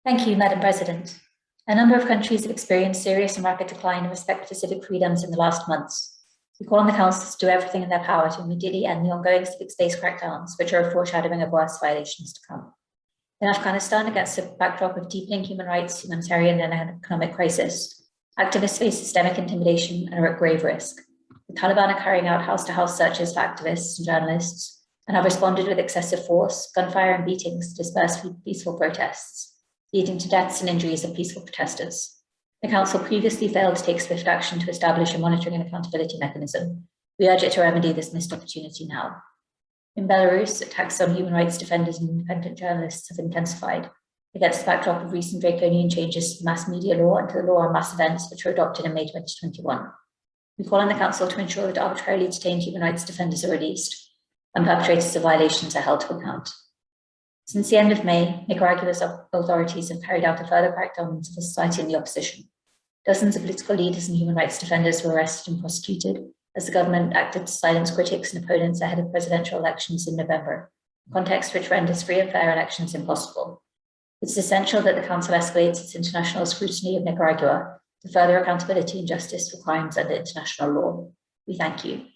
Thank you, Madam President. A number of countries have experienced serious and rapid decline in respect to civic freedoms in the last months. We call on the councils to do everything in their power to immediately end the ongoing civic-based crackdowns, which are a foreshadowing of worse violations to come. In Afghanistan, against a backdrop of deepening human rights, humanitarian and economic crisis, activists face systemic intimidation and are at grave risk. The Taliban are carrying out house-to-house searches for activists and journalists and have responded with excessive force, gunfire and beatings to disperse peaceful protests, leading to deaths and injuries of peaceful protesters. The Council previously failed to take swift action to establish a monitoring and accountability mechanism. We urge it to remedy this missed opportunity now. In Belarus, attacks on human rights defenders and independent journalists have intensified against the backdrop of recent draconian changes to the mass media law and to the law on mass events, which were adopted in May 2021. We call on the Council to ensure that arbitrarily detained human rights defenders are released and perpetrators of violations are held to account. Since the end of May, Nicaragua's authorities have carried out a further crackdown on civil society and the opposition. Dozens of political leaders and human rights defenders were arrested and prosecuted as the government acted to silence critics and opponents ahead of presidential elections in November, a context which renders free and fair elections impossible. It's essential that the Council escalates its international scrutiny of Nicaragua to further accountability and justice for crimes under international law. We thank you.